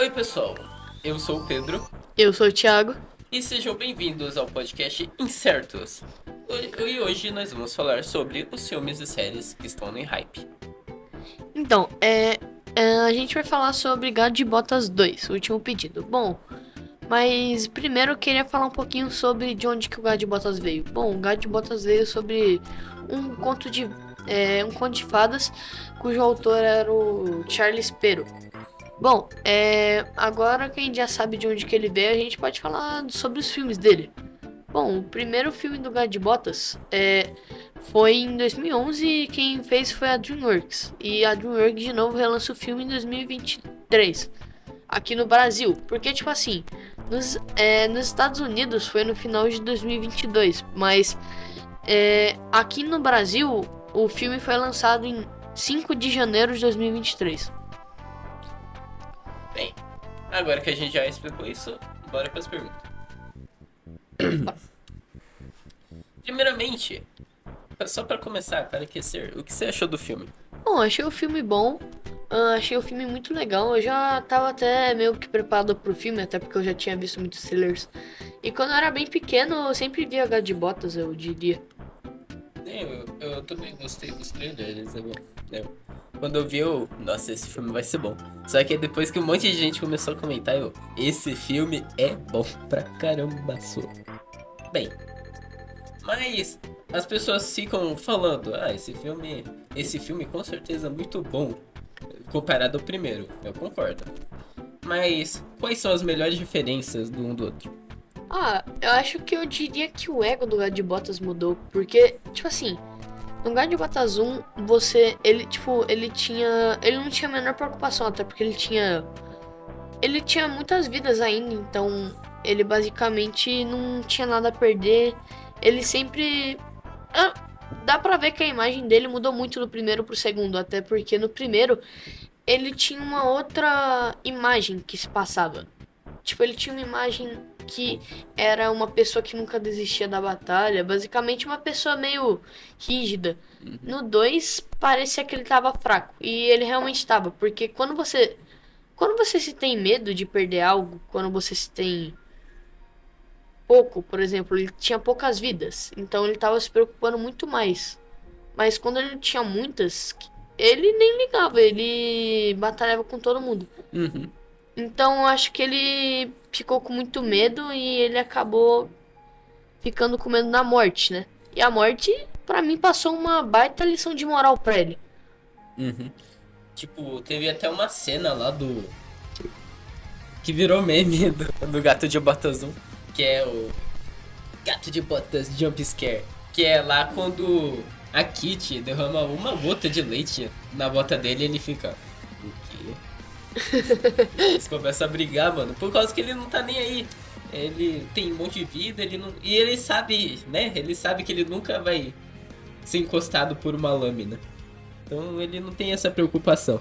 Oi, pessoal. Eu sou o Pedro Eu sou o Thiago. e sejam bem-vindos ao podcast Incertos. E hoje nós vamos falar sobre os filmes e séries que estão no hype. Então, a gente vai falar sobre Gato de Botas 2, o último pedido. Bom, mas primeiro eu queria falar um pouquinho sobre de onde que o Gato de Botas veio. Bom, o Gato de Botas veio sobre um conto de fadas cujo autor era o Charles Perrault. Bom, agora que a gente já sabe de onde que ele veio, a gente pode falar sobre os filmes dele. Bom, o primeiro filme do Gato de Botas foi em 2011 e quem fez foi a DreamWorks. E a DreamWorks de novo relança o filme em 2023, aqui no Brasil. Porque, tipo assim, nos Estados Unidos foi no final de 2022, mas aqui no Brasil o filme foi lançado em 5 de janeiro de 2023. Bem, agora que a gente já explicou isso, bora para as perguntas. Primeiramente, só para começar, para aquecer, o que você achou do filme? Bom, achei o filme bom. Achei o filme muito legal. Eu já tava até meio que preparado pro filme, até porque eu já tinha visto muitos trailers. E quando eu era bem pequeno, eu sempre via Gato de Botas, eu diria. Eu também gostei dos trailers, quando eu vi, nossa, esse filme vai ser bom. Só que depois que um monte de gente começou a comentar, esse filme é bom pra caramba, bem. Mas as pessoas ficam falando, esse filme com certeza é muito bom comparado ao primeiro. Eu concordo. Mas quais são as melhores diferenças do um do outro? Eu acho que eu diria que o ego do Gato de Botas mudou. Porque, tipo assim, no Gato de Botas 1, ele não tinha a menor preocupação, até porque ele tinha muitas vidas ainda, então ele basicamente não tinha nada a perder. Ele sempre. Ah, dá pra ver que a imagem dele mudou muito do primeiro pro segundo, até porque no primeiro ele tinha uma outra imagem que se passava. Tipo, ele tinha uma imagem que era uma pessoa que nunca desistia da batalha, basicamente uma pessoa meio rígida. No 2 parecia que ele tava fraco, e ele realmente estava, porque quando você se tem medo de perder algo, quando você se tem pouco, por exemplo, ele tinha poucas vidas, então ele tava se preocupando muito mais. Mas quando ele tinha muitas, ele nem ligava, ele batalhava com todo mundo. Uhum. Então eu acho que ele ficou com muito medo e ele acabou ficando com medo da morte, né? E a morte, pra mim, passou uma baita lição de moral pra ele. Uhum. Tipo, teve até uma cena lá do. Que virou meme do Gato de Botas 1, que é o Gato de Botas Jump Scare. Que é lá quando a Kitty derrama uma gota de leite na bota dele e ele fica. O quê? Eles começam a brigar, mano, por causa que ele não tá nem aí. Ele tem um monte de vida, ele não. E ele sabe, né? Ele sabe que ele nunca vai ser encostado por uma lâmina. Então ele não tem essa preocupação.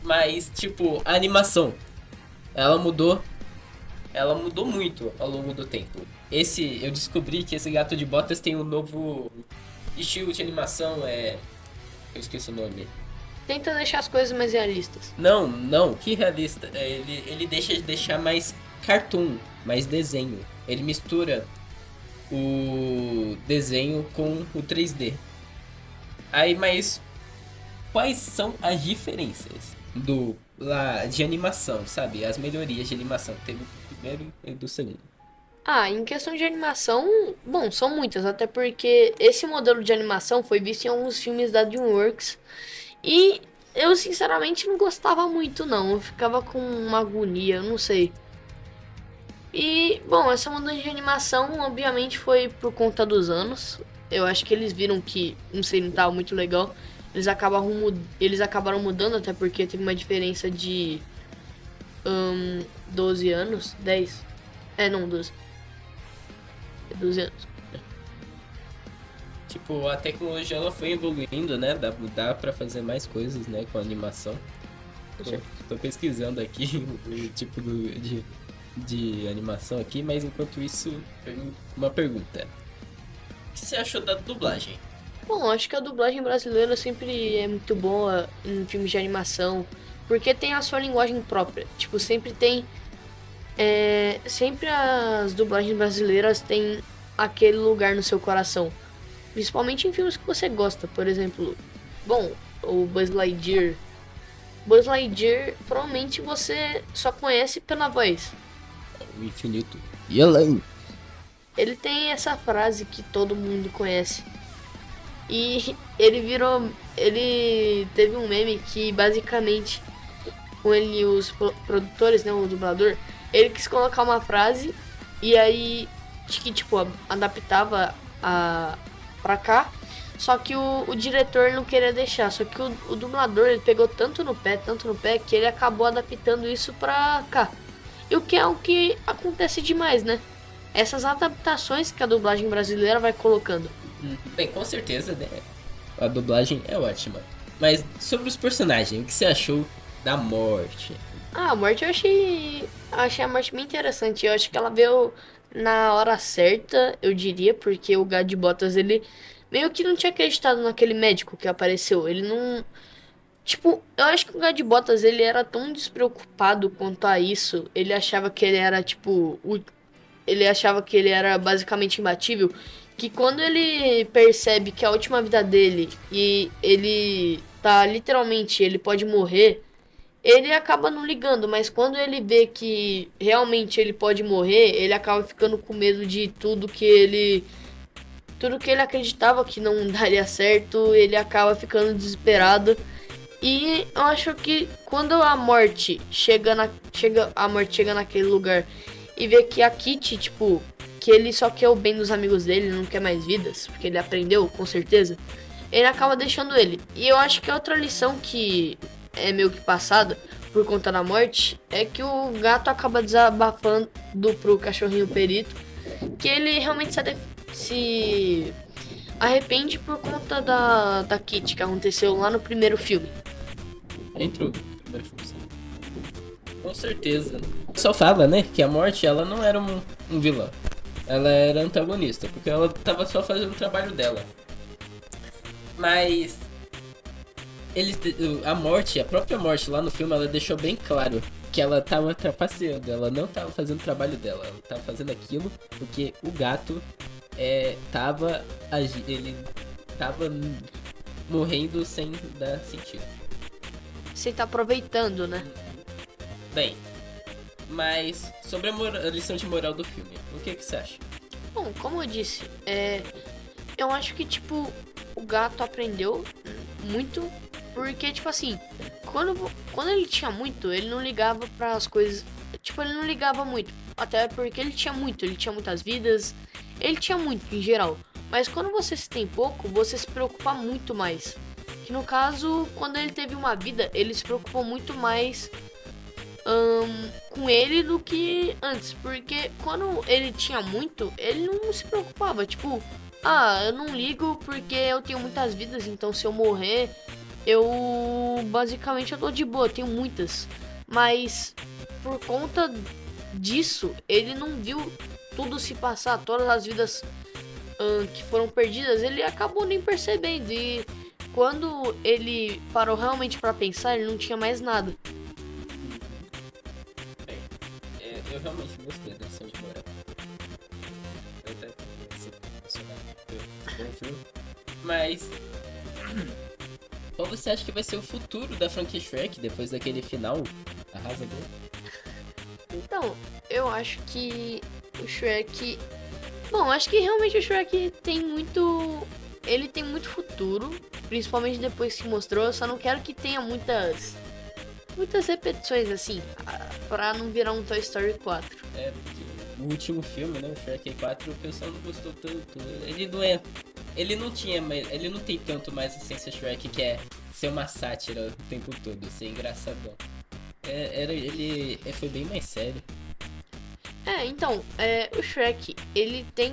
Mas, tipo, a animação, ela mudou. Ela mudou muito ao longo do tempo. Eu descobri que esse Gato de Botas tem um novo estilo de animação, eu esqueci o nome. Tenta deixar as coisas mais realistas. Não, não, que realista. Ele deixa de deixar mais cartoon, mais desenho. Ele mistura o desenho com o 3D. Aí, mas quais são as diferenças do lá de animação, sabe? As melhorias de animação que teve do primeiro e do segundo. Em questão de animação, bom, são muitas, até porque esse modelo de animação foi visto em alguns filmes da DreamWorks e eu sinceramente não gostava muito não, eu ficava com uma agonia, eu não sei. E, bom, essa mudança de animação obviamente foi por conta dos anos. Eu acho que eles viram que, não sei, não tava muito legal. Eles acabaram mudando, até porque teve uma diferença de 12 anos, 10. Não, 12. 12 anos. Tipo, a tecnologia ela foi evoluindo, né? Dá pra fazer mais coisas, né? Com a animação. Com Tô, certeza. tô pesquisando aqui o tipo de animação aqui, mas enquanto isso, uma pergunta. O que você achou da dublagem? Bom, acho que a dublagem brasileira sempre é muito boa em filmes de animação. Porque tem a sua linguagem própria. Tipo, sempre tem. Sempre as dublagens brasileiras têm aquele lugar no seu coração. Principalmente em filmes que você gosta. Por exemplo, bom, o Buzz Lightyear. Buzz Lightyear, provavelmente você só conhece pela voz. O infinito e além. Ele tem essa frase que todo mundo conhece. E ele virou. Ele teve um meme que basicamente, com ele e os produtores, né, o dublador, ele quis colocar uma frase e aí que tipo adaptava pra cá. Só que o diretor não queria deixar. Só que o dublador ele pegou tanto no pé, que ele acabou adaptando isso pra cá. E o que é o que acontece demais, né? Essas adaptações que a dublagem brasileira vai colocando. Bem, com certeza, né? A dublagem é ótima. Mas sobre os personagens, o que você achou da morte? Ah, a morte eu achei a morte bem interessante. Eu acho que ela veio na hora certa, eu diria, porque o Gato de Botas, ele meio que não tinha acreditado naquele médico que apareceu. Ele não. Tipo, eu acho que o Gato de Botas, ele era tão despreocupado quanto a isso. Ele achava que ele era, tipo, ele achava que ele era basicamente imbatível, que quando ele percebe que a última vida dele e ele tá literalmente, ele pode morrer, ele acaba não ligando, mas quando ele vê que realmente ele pode morrer, ele acaba ficando com medo de tudo que ele acreditava que não daria certo, ele acaba ficando desesperado. E eu acho que quando a morte chega naquele lugar e vê que a Kitty, tipo, que ele só quer o bem dos amigos dele, não quer mais vidas, porque ele aprendeu, com certeza, ele acaba deixando ele. E eu acho que outra lição que é meio que passada por conta da morte é que o gato acaba desabafando pro cachorrinho perito que ele realmente se arrepende por conta da Kitty que aconteceu lá no primeiro filme. Entrou. Primeiro filme, sim. Com certeza. Só fala, né, que a morte, ela não era um vilão. Ela era antagonista, porque ela tava só fazendo o trabalho dela. Mas a própria morte lá no filme, ela deixou bem claro que ela tava trapaceando, ela não tava fazendo o trabalho dela, ela tava fazendo aquilo porque o gato ele tava morrendo sem dar sentido. Você tá aproveitando, né? Bem, mas sobre a lição de moral do filme, o que você acha? Bom, como eu disse, eu acho que, tipo, o gato aprendeu muito, porque, tipo assim, quando ele tinha muito, ele não ligava para as coisas, tipo, ele não ligava muito, até porque ele tinha muitas vidas, ele tinha muito em geral, mas quando você se tem pouco, você se preocupa muito mais, que no caso, quando ele teve uma vida, ele se preocupou muito mais com ele do que antes, porque quando ele tinha muito, ele não se preocupava, tipo, eu não ligo porque eu tenho muitas vidas, então se eu morrer, basicamente eu tô de boa, eu tenho muitas, mas por conta disso, ele não viu tudo se passar, todas as vidas que foram perdidas, ele acabou nem percebendo, e quando ele parou realmente pra pensar, ele não tinha mais nada. Eu realmente gostei da lição de moral. Eu até tô emocionado com o filme. Mas qual você acha que vai ser o futuro da franquia Shrek depois daquele final arrasador? Então, eu acho que o Shrek... Bom, acho que realmente o Shrek tem muito... Ele tem muito futuro, principalmente depois que mostrou. Eu só não quero que tenha muitas repetições assim, pra não virar um Toy Story 4. Porque o último filme, né, o Shrek 4, o pessoal não gostou tanto. Ele não tem tanto mais a essência Shrek, que é ser uma sátira o tempo todo, ser engraçadão. Ele foi bem mais sério. Então, o Shrek, ele tem,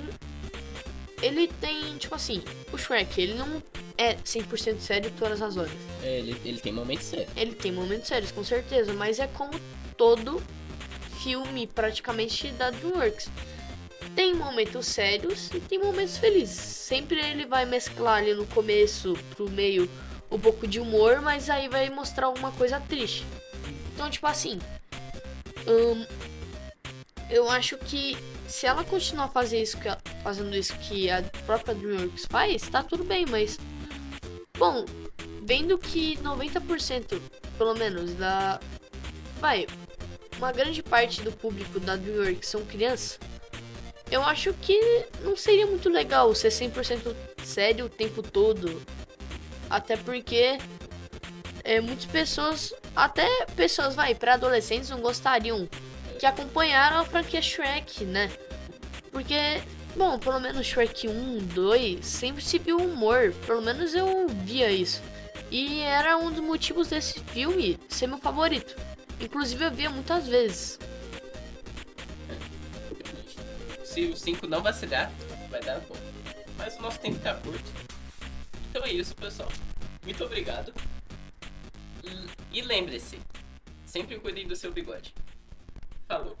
tipo assim, o Shrek, ele não é 100% sério todas as horas. Ele tem momentos sérios. Ele tem momentos sérios, com certeza, mas é como todo filme praticamente da DreamWorks. Tem momentos sérios e tem momentos felizes. Sempre ele vai mesclar ali no começo, pro meio, um pouco de humor, mas aí vai mostrar alguma coisa triste. Então, tipo assim, hum, eu acho que se ela continuar fazendo isso que a própria DreamWorks faz, tá tudo bem, mas bom, vendo que 90%, pelo menos, vai, uma grande parte do público da DreamWorks são crianças, eu acho que não seria muito legal ser 100% sério o tempo todo. Até porque muitas pessoas, até pessoas, vai, para adolescentes não gostariam que acompanharam a franquia Shrek, né? Porque, bom, pelo menos Shrek 1, 2, sempre se viu humor. Pelo menos eu via isso. E era um dos motivos desse filme ser meu favorito. Inclusive eu via muitas vezes. Se o 5 não vacilar, vai dar bom. Mas o nosso tempo tá curto. Então é isso, pessoal. Muito obrigado. E lembre-se, sempre cuidem do seu bigode. Falou.